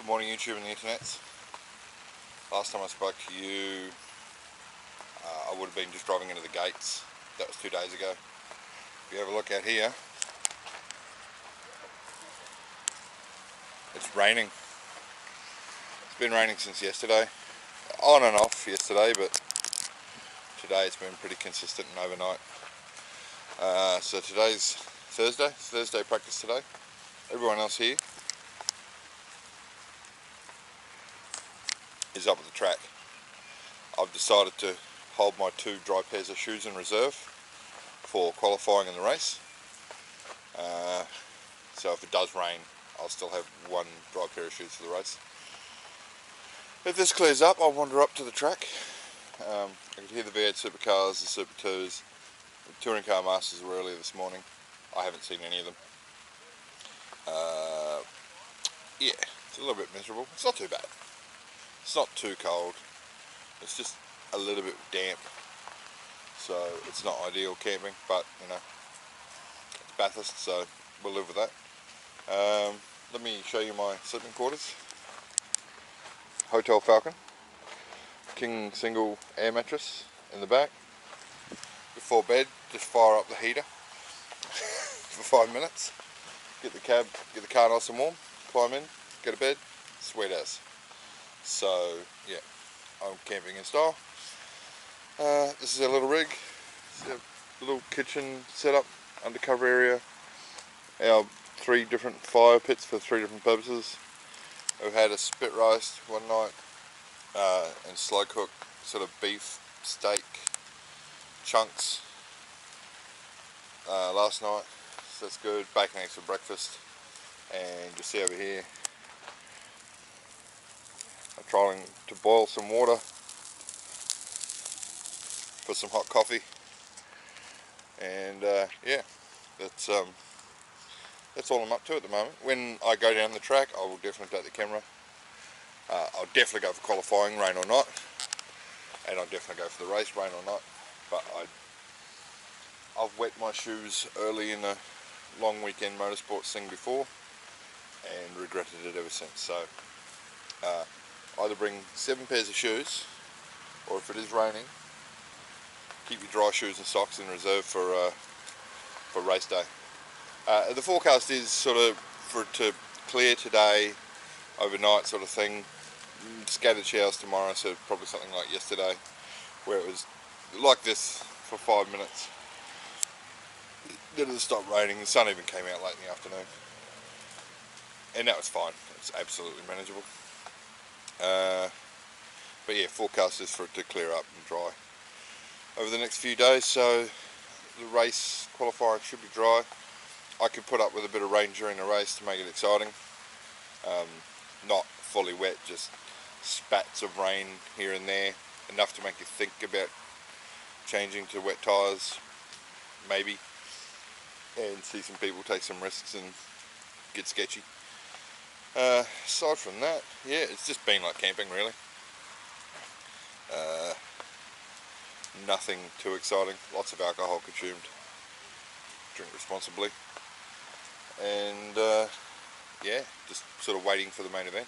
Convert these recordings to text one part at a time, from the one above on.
Good morning, YouTube and the internets. Last time I spoke to you, I would have been just driving into the gates. That was 2 days ago. If you have a look out here, it's raining. It's been raining since yesterday. On and off yesterday, but today it's been pretty consistent and overnight. So today's Thursday. It's Thursday practice today. Everyone else here is up at the track. I've decided to hold my 2 dry pairs of shoes in reserve for qualifying in the race. So if it does rain, I'll still have 1 dry pair of shoes for the race. If this clears up, I'll wander up to the track. I could hear the V8 supercars, the Super 2s, the touring car masters were earlier this morning. I haven't seen any of them. Yeah, it's a little bit miserable. It's not too bad. It's not too cold. It's just a little bit damp. So it's not ideal camping, but you know, it's Bathurst, so we'll live with that. Let me show you my sleeping quarters. Hotel Falcon. King single air mattress in the back. Before bed, just fire up the heater for 5 minutes. Get the car nice and warm, climb in, go to bed, sweet as. So yeah, I'm camping in style. This is our little rig. It's a little kitchen setup, undercover area. Our 3 different fire pits for 3 different purposes. We've had a spit roast one night and slow cook sort of beef steak chunks last night. So that's good. Bacon eggs for breakfast. And you see over here, I'm trying to boil some water for some hot coffee, and yeah, that's all I'm up to at the moment. When I go down the track, I will definitely take the camera. I'll definitely go for qualifying, rain or not, and I'll definitely go for the race, rain or not. But I've wet my shoes early in a long weekend motorsports thing before, and regretted it ever since. So either bring 7 pairs of shoes, or if it is raining, keep your dry shoes and socks in reserve for race day. The forecast is sort of for it to clear today, overnight sort of thing. Scattered showers tomorrow, so probably something like yesterday, where it was like this for 5 minutes. Then it stopped raining. The sun even came out late in the afternoon, and that was fine. It's absolutely manageable. But yeah, forecast is for it to clear up and dry over the next few days, so the race qualifying should be dry. I could put up with a bit of rain during the race to make it exciting. Not fully wet, just spats of rain here and there, enough to make you think about changing to wet tyres, maybe, and see some people take some risks and get sketchy. Aside from that, yeah, it's just been like camping really. Nothing too exciting. Lots of alcohol consumed. Drink responsibly. And yeah, just sort of waiting for the main event.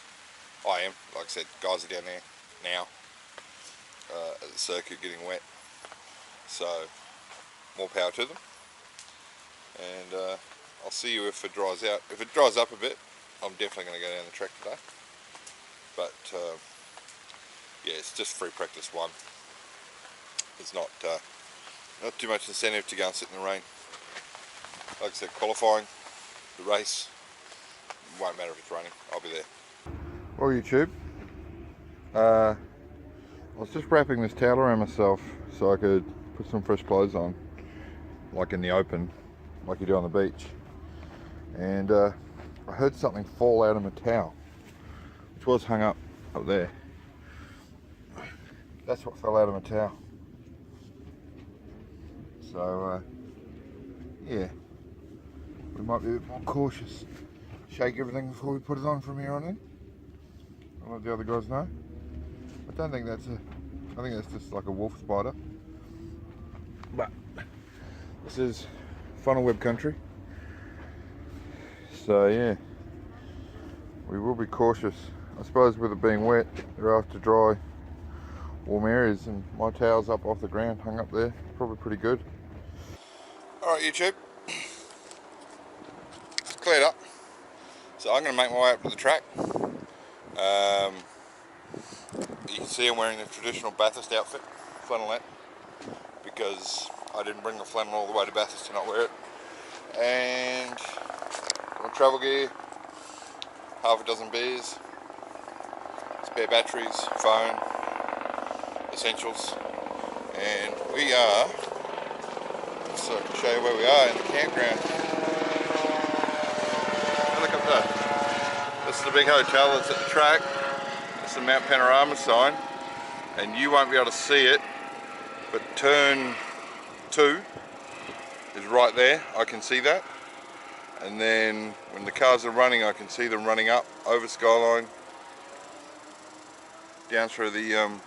I am, like I said, guys are down there now at the circuit getting wet. So more power to them. And I'll see you if it dries out. If it dries up a bit, I'm definitely going to go down the track today. But yeah, it's just free practice 1. It's not too much incentive to go and sit in the rain. Like I said, qualifying, the race, won't matter if it's raining, I'll be there. Well, YouTube, I was just wrapping this towel around myself so I could put some fresh clothes on, like in the open, like you do on the beach. And I heard something fall out of my towel, which was hung up there. That's what fell out of my towel. So yeah, we might be a bit more cautious. Shake everything before we put it on from here on in. I'll let the other guys know. I don't think that's I think that's just like a wolf spider. But this is funnel web country. So yeah, we will be cautious I suppose with it being wet, they're after dry, warm areas, and my towel's up off the ground, hung up there, probably pretty good. Alright YouTube, it's cleared up, so I'm going to make my way up to the track. You can see I'm wearing the traditional Bathurst outfit, flannelette, because I didn't bring the flannel all the way to Bathurst to not wear it. And my travel gear, half a dozen beers, spare batteries, phone, essentials, and we are, so I can show you where we are in the campground. Look up there. This is the big hotel that's at the track. This is the Mount Panorama sign, and you won't be able to see it, but turn 2 is right there. I can see that, and then when the cars are running, I can see them running up over Skyline, down through the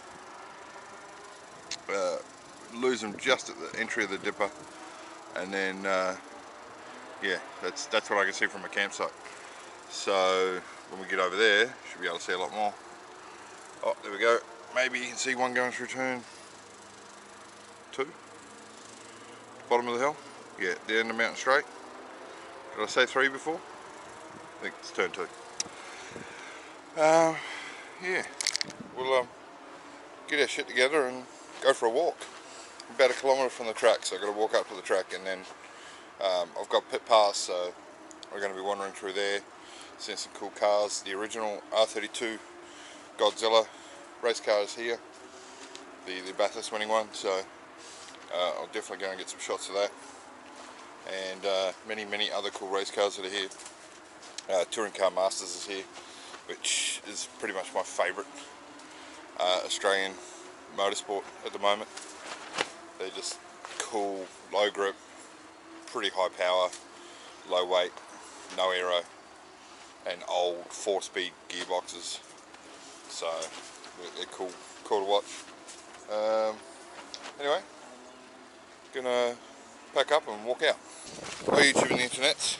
lose them just at the entry of the dipper, and then yeah, that's what I can see from a campsite. So when we get over there, should be able to see a lot more. Oh, there we go. Maybe you can see one going through turn 2, bottom of the hill. Yeah, down the mountain straight. Did I say 3 before? I think it's turn 2. Yeah, we'll get our shit together and go for a walk. About 1 kilometre from the track, so I've got to walk up to the track, and then I've got pit pass, so we're going to be wandering through there, seeing some cool cars. The original R32 Godzilla race car is here, the Bathurst winning one, so I'll definitely go and get some shots of that, and many other cool race cars that are here. Touring Car Masters is here, which is pretty much my favourite Australian motorsport at the moment. They're just cool, low grip, pretty high power, low weight, no aero, and old 4-speed gearboxes. So they're cool to watch. Anyway, gonna pack up and walk out. Hi YouTube and the internets.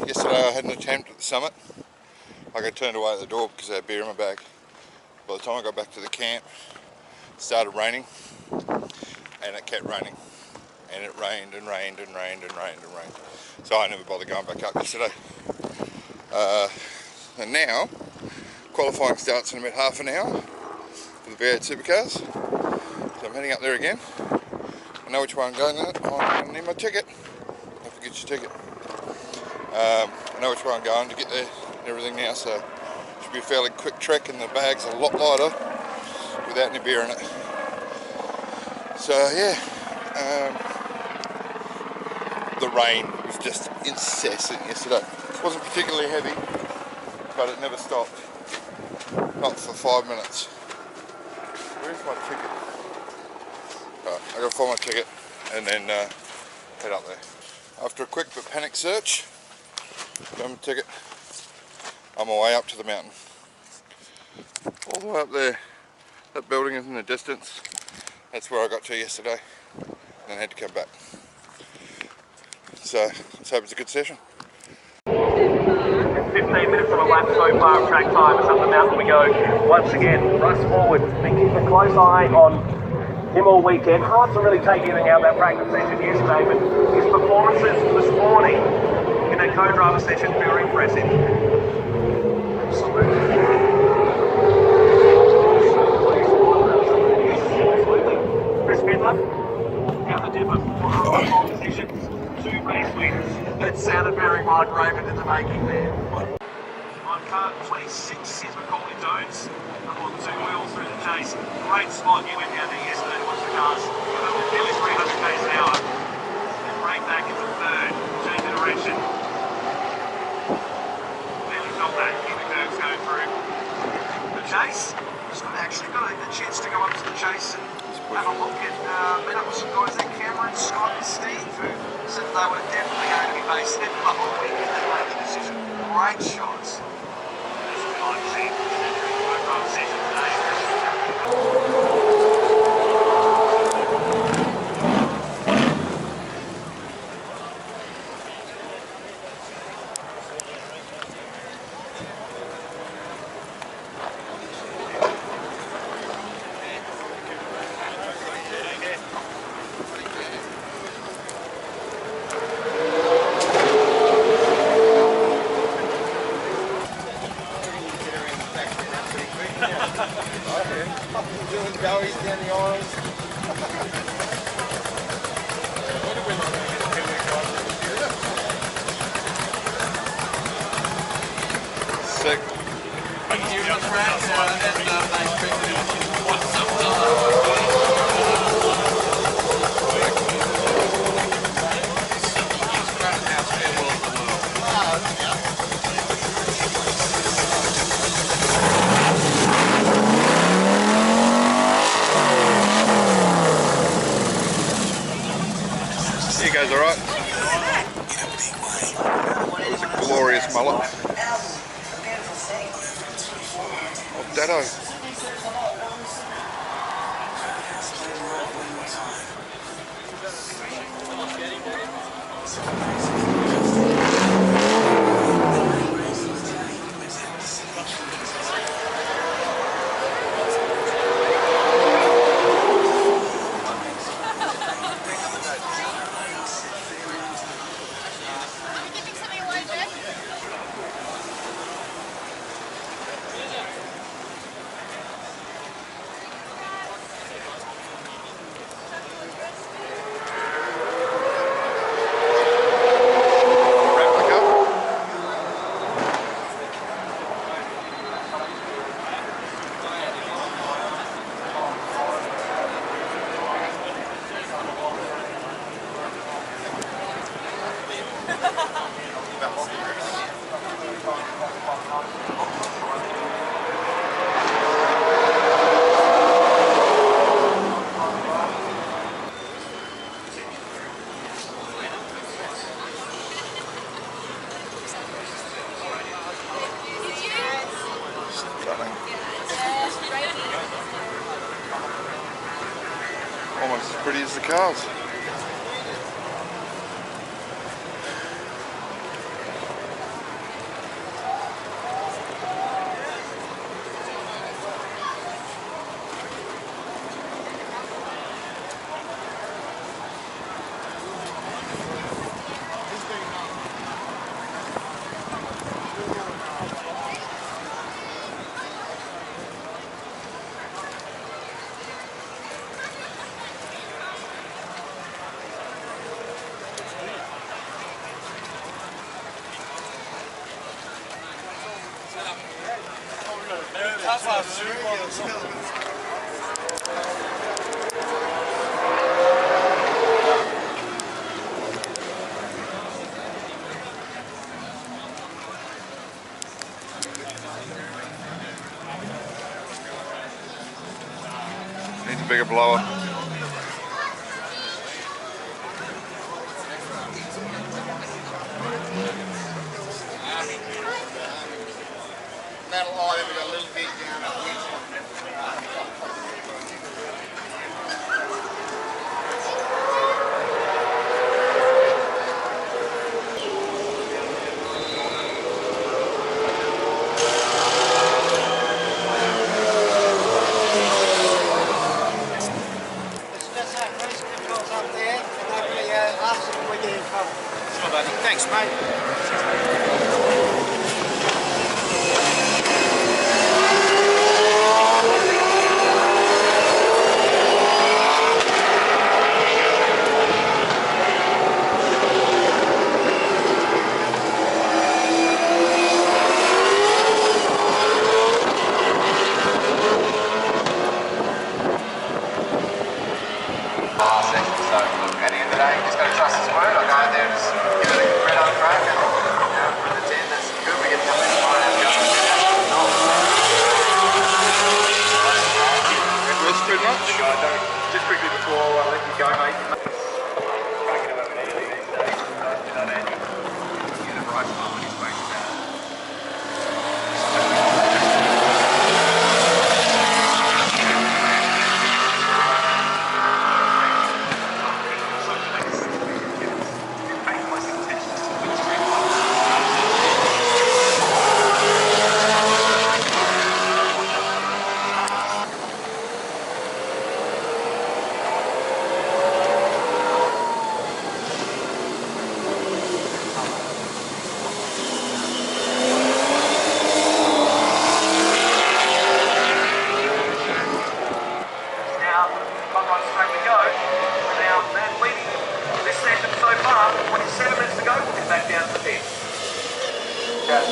Yesterday I had an attempt at the summit. I got turned away at the door because I had beer in my bag. By the time I got back to the camp, it started raining, and it kept raining, and it rained and rained and rained and rained and rained. So I never bothered going back up yesterday. And now qualifying starts in about half an hour for the V8 supercars. So I'm heading up there again. I know which way I'm going at. I'm going to need my ticket. Don't forget your ticket. I know which way I'm going to get there and everything now, so it should be a fairly quick trek, and the bag's a lot lighter without any beer in it. So yeah, the rain was just incessant yesterday. It wasn't particularly heavy, but it never stopped. Not for 5 minutes. Where's my ticket? Right, I gotta find my ticket and then head up there. After a quick but panic search, found my ticket. On my way up to the mountain. All the way up there. That building is in the distance. That's where I got to yesterday, and then had to come back. So let's hope it's a good session. 15 minutes of a lap so far of track time. It's up the mountain we go once again. Russ forward. Been keeping a close eye on him all weekend. Hard to really take anything out of that practice session yesterday, but his performances this morning in that co-driver session very impressive. Absolutely. Chris Fiddler, down the dipper for pole position, 2 race wins. That sounded very Rod Raven in the making there. On car 26 is Macaulay Jones, up on 2 wheels through the chase. Great spot, he went down there yesterday to watch the cars. Nearly 300 k's an hour. And break back into 3rd, change of direction. Nearly felt that, keep the curves going through. The chase, just actually got a chance to go up to the chase and have a look at, met up with some guys there, Cameron, Scott and Steve, who said they were definitely going to be based there the whole weekend. They made the decision. Great shots. That's what we like to see. Pro-drive session today. down the aisles. Sick. Here goes alright. That was a glorious mullet. Oh, Dado. Almost as pretty as the cars. Needs a bigger blower. That'll lie with a little bit down at least. Thanks, mate.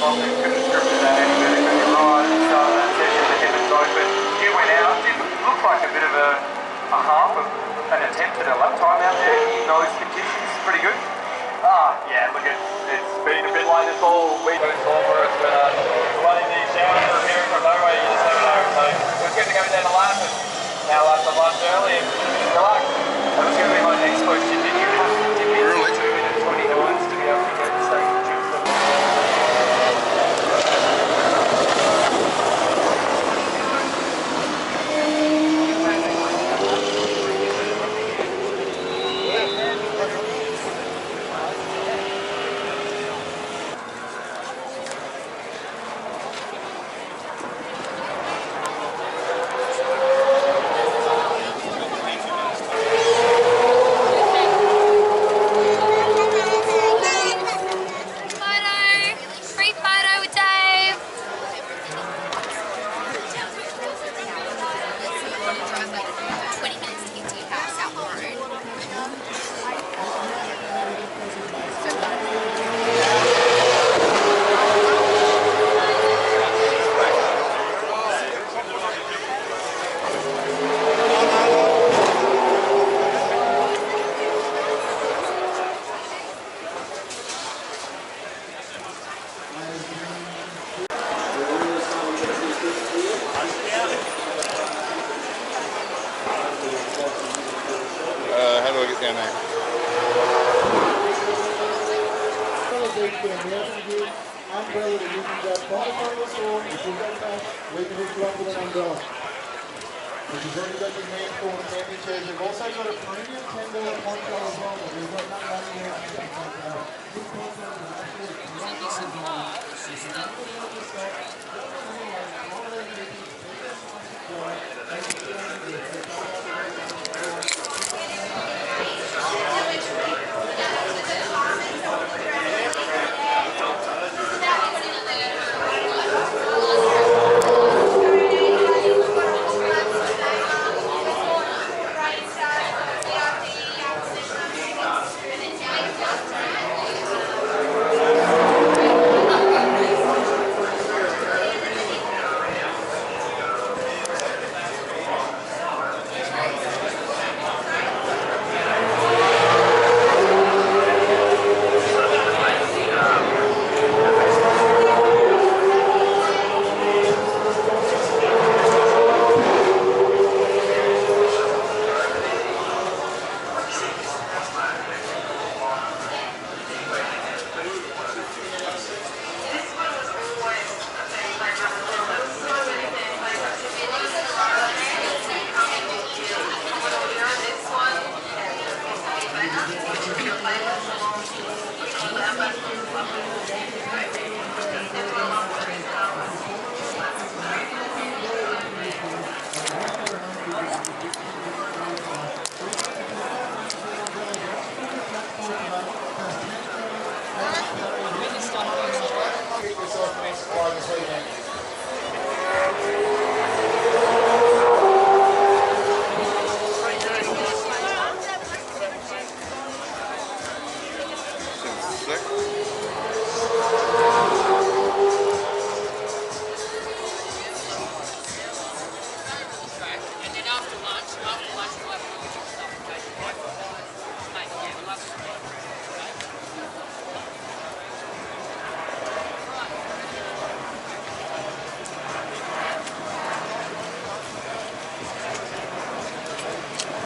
Couldn't script it out any better because you're right at the start of that session, the heavens open. You went out, didn't look like a bit of a half of an attempt at a lap time out there in those conditions. Pretty good. Yeah, look, it's been a bit like this all week. Those corners, but running these showers are appearing from nowhere, you just never know. So it was good to go down the lap, and now laps of lunch early and relax. That was going to be my next question. Did you have to dip into 2 minute 29s to be able to get the same chips? How do I get down there? Umbrella that you can grab from the front of the store, if you go back, we can hook you up with an umbrella. Which has already got your main form camping chairs. We've also got a premium $10 poncho as well, but we've got that running around the poncho. This poncho is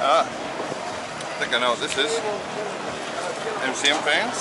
I think I know what this is. MCM fans.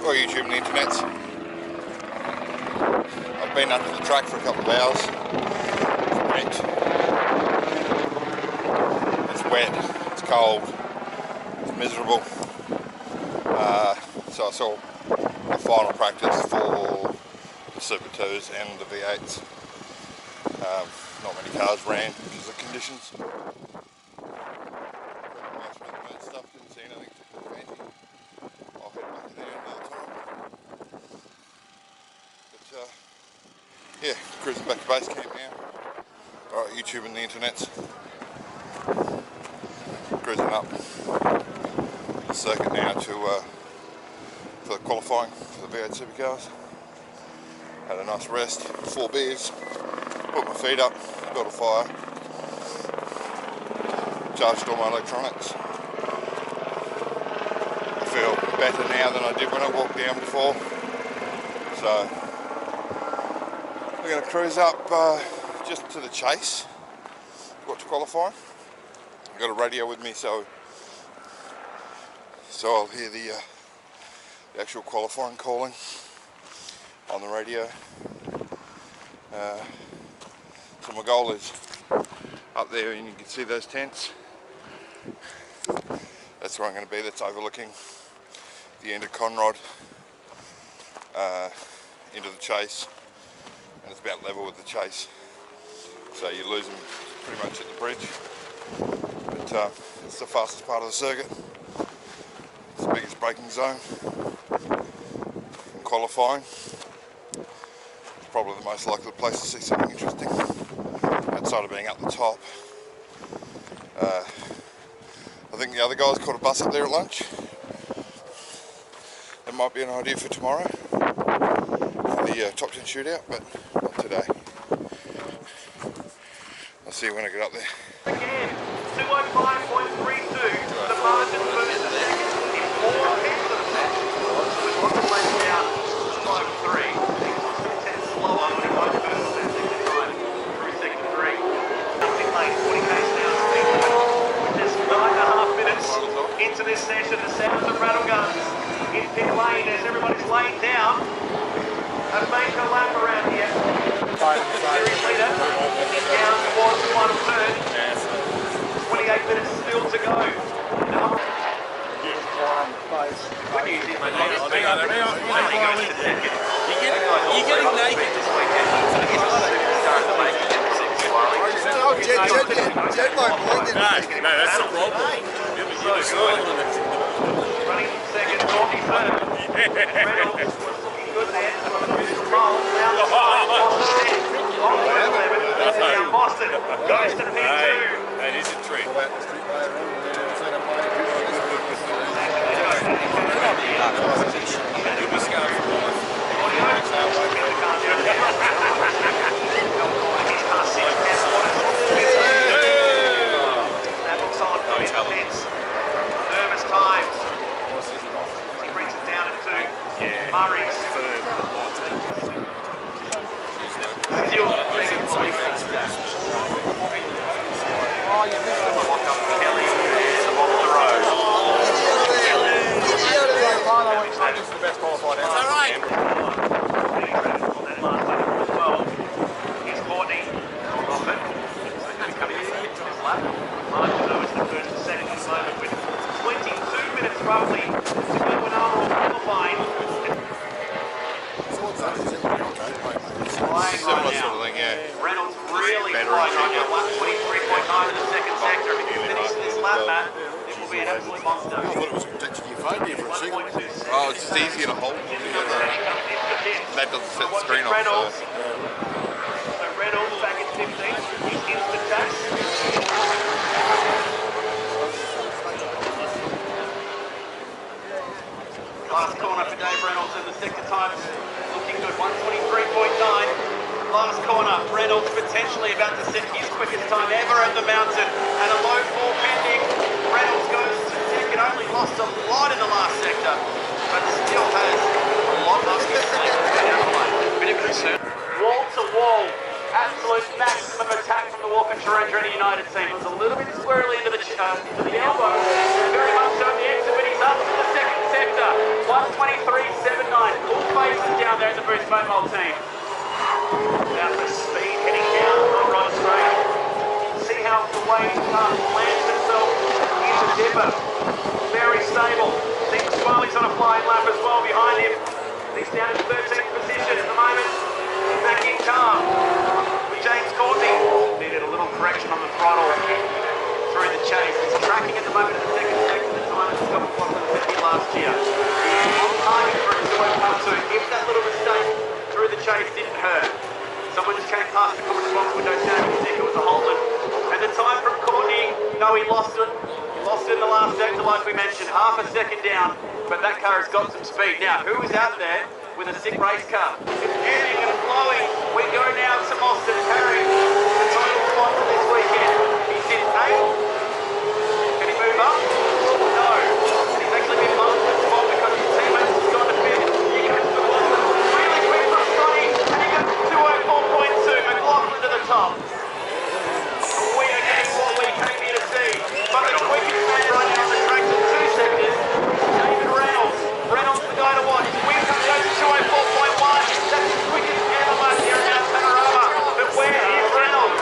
or YouTube and the internets. I've been under the track for a couple of hours. It's wet. It's wet. It's cold. It's miserable. So I saw the final practice for the Super 2s and the V8s. Not many cars ran because of the conditions. Stuff, didn't see anything too fancy. I'll head back to there another time. But yeah, cruising back to base camp now. Alright, YouTube and the internets. Cruising up the circuit now to for the qualifying for the V8 supercars. Had a nice rest, 4 beers, put my feet up, built a fire, charged all my electronics. I feel better now than I did when I walked down before. So we're going to cruise up just to the chase. Got to qualify. I've got a radio with me, so I'll hear the actual qualifying calling on the radio. So my goal is up there, and you can see those tents. That's where I'm going to be. That's overlooking the end of Conrod into the chase, and it's about level with the chase. So you lose them pretty much at the bridge. But it's the fastest part of the circuit. It's the biggest braking zone. And qualifying. It's probably the most likely place to see something interesting. Outside of being up the top. I think the other guys caught a bus up there at lunch. That might be an idea for tomorrow. For the top 10 shootout, but not today. I'll see you when I get up there. Again, 205.32. The margin first and second is 4 tenths of a second. We've got the place down 5-3. Things are 2 tenths slower when it goes first and second time through sector 3. Pit lane, 40 k's now, speed limit. Just 9.5 minutes into this session. The sounds of rattle guns in pit lane as everybody's laid down. A major lap around here. Series leader is down towards the final third. 28 minutes still to go. Good news is, mate, you're getting naked this weekend. He's got a superstar in the making. Jed won't blink it. No, that's the problem. Running second, Dorky third. Reynolds was looking good there. Now Boston goes to P2. That is a treat. You'll be scarred for life. That looks on for his defense. Nervous times. He brings it down to 2. Murray's still making Kelly is off the road. This is the best qualified ever. All right. On that last lap as well is Courtney Moffat. Coming into this lap. Martin though is the first and second at the moment with 22 minutes roughly to go in overall qualifying. Similar sort of thing, yeah. Reynolds really flying right now, 123.9 in the second sector. If you finish this lap, Matt, it will be an absolute monster. I thought it was touching your phone here for a second. Oh, it's just easier to hold. That doesn't set the screen off. Reynolds. So Reynolds back in 15th. He's into the chase. Last corner for Dave Reynolds in the sector times. Looking good, 123.9. Last corner, Reynolds potentially about to set his quickest time ever at the mountain. And a low 4 pending. Reynolds goes to second, only lost a lot in the last sector, but still has a lot of bit of concern. Wall to wall, absolute maximum attack from the Walker Tarundra United team. It was a little bit squirrely into the elbow, very much so the exit, but he's up to the second sector. 123.7. down there in the Boost Mobile team. About the speed heading down on Rod Straight. See how the way lands himself into Dipper. Very stable. Think Swirly's on a flying lap as well behind him. He's down in 13th position at the moment. Back in calm with James Courtney. Needed a little correction on the throttle through the chase. He's tracking at the moment in the second section of the time that Scott McLaughlin did last year. He's on target for a 2.12. If that little mistake through the chase didn't hurt. Someone just came past the common response window sounding sick. It was a Holden. And the time from Courtney, no, he lost it. He lost it in the last sector, like we mentioned. Half a second down, but that car has got some speed. Now, who is out there with a sick race car? It's moving and flowing. We go now to Mostyn, carrying the title spot for this weekend. He's in 8th. Can he move up? No. And he's actually been bumped to 12 because his teammates have gone to 5th. He goes to Mostyn. Really quick from Scotty, and he goes 204.2. McLaughlin to the top. We are getting what we came here to see. But the quickest man right now on the track in 2 seconds, David Reynolds. Reynolds the guy to watch. Wingcombe goes to 204.1. That's the quickest ever mark here at Mount Panorama. But where is Reynolds?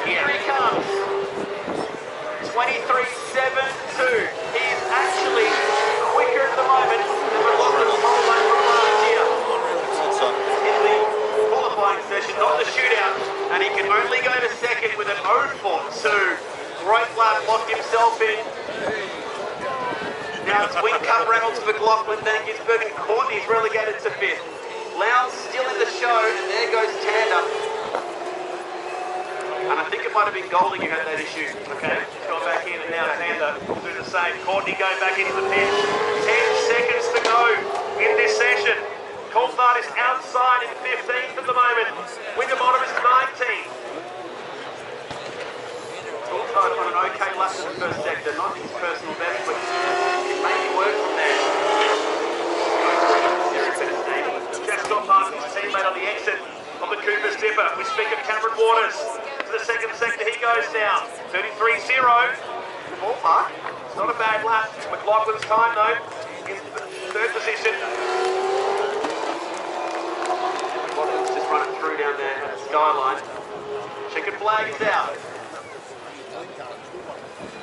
Here he comes. 23.72. He is actually quicker at the moment than McLaughlin's whole lap from last year. In the qualifying session, not the shootout. And he can only go to second with an 0.42. Great lap, locked himself in. Now it's Wingcombe, Reynolds, McLaughlin, then Gisberg and Courtney's relegated to 5th. Lowndes still in the show, and there goes Tander. And I think it might have been Golding who had that issue. Okay, he's gone back in, and now Tander will do the same. Courtney going back into the pit. 10 seconds to go in this session. Coulthard is outside in 15th at the moment. Winterbottom is 19th. Coulthard on an okay lap in the first sector, not his personal best, but it may work from there. Just got past his teammate on the exit of the Cooper's Dipper. We speak of Cameron Waters. To the second sector he goes now. 33.0. Ballpark. It's not a bad lap. McLaughlin's time though is third position. McLaughlin's just running through down there at the skyline. Checkered flag is out.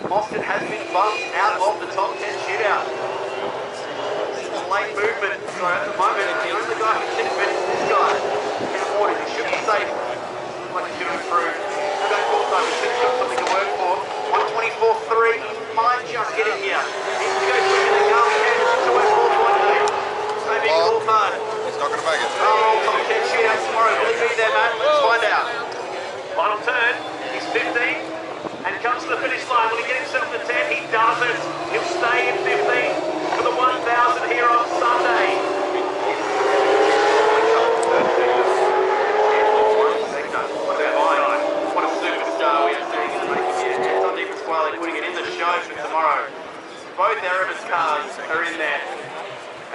Mostyn has been bumped out of the top 10 shootout. Late movement, so at the moment, the only guy who can benefit is this guy. Cameron Waters, he should be safe. Looks like he's going to improve. That Coulthard, we should have got something to work for. 124.3, he might just get it here. Needs to go quicker than Garvey can to 204.8. Maybe Coulthard. He's not going to make it. Oh, top 10 shootout tomorrow. Will he be there, Matt? Let's find out. Final turn, he's 15. And comes to the finish line. Will he get himself to 10? He doesn't. He'll stay in 15 for the 1,000 here on Sunday. What a superstar we are seeing in the making here. It's on deep as well. They're putting it in the show for tomorrow. Both Ereman's cars are in there.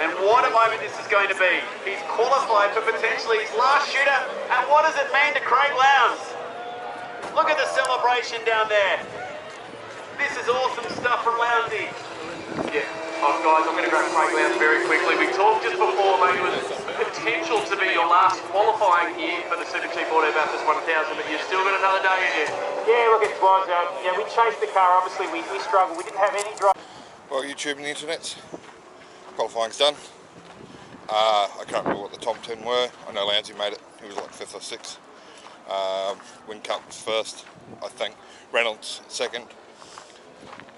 And what a moment this is going to be. He's qualified for potentially his last shootout. And what does it mean to Craig Lowndes? Look at the celebration down there. This is awesome stuff from Lowndes. Yeah. Oh, guys, I'm going to grab Craig Lowndes very quickly. We talked just before, mate, it was potential to be your last qualifying year for the Super Cheap Auto Bathurst 1000, but you've still got another day in you. Yeah, look, it was. Yeah, we chased the car. Obviously, we struggled. We didn't have any drive. Well, YouTube and the internet's qualifying's done. I can't remember what the top 10 were. I know Lowndes made it. He was like 5th or 6th. Wingcombe was 1st, I think. Reynolds 2nd.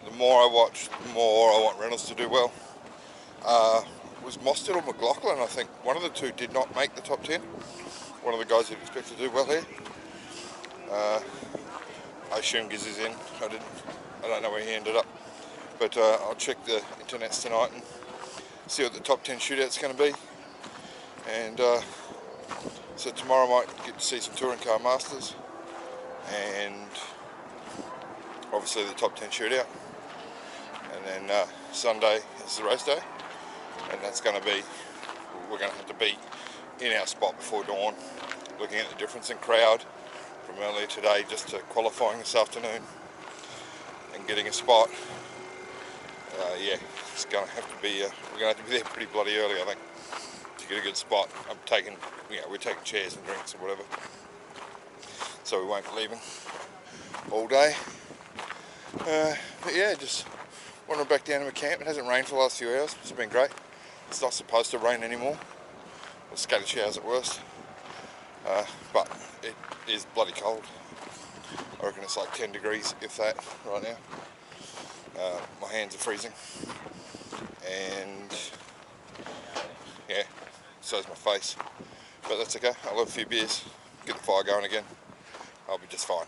The more I watch, the more I want Reynolds to do well. Was Mostyn or McLaughlin? I think one of the two did not make the top 10. One of the guys you'd expect to do well here. I assume Giz is in. I don't know where he ended up, but I'll check the internets tonight and see what the top 10 shootout's going to be. And so tomorrow I might get to see some touring car masters, and obviously the top 10 shootout. And then Sunday is the race day, and that's going to be, we're going to have to be in our spot before dawn, looking at the difference in crowd from earlier today just to qualifying this afternoon and getting a spot. Yeah, it's going to have to be, we're going to have to be there pretty bloody early, I think. to get a good spot. I'm taking, we're taking chairs and drinks or whatever, so we won't be leaving all day. But yeah, just wandering back down to my camp. It hasn't rained for the last few hours. It's been great. It's not supposed to rain anymore. Or scattered showers at worst. But it is bloody cold. I reckon it's like 10 degrees, if that, right now. My hands are freezing. And yeah, so's my face. But that's okay. I'll have a few beers, get the fire going again. I'll be just fine.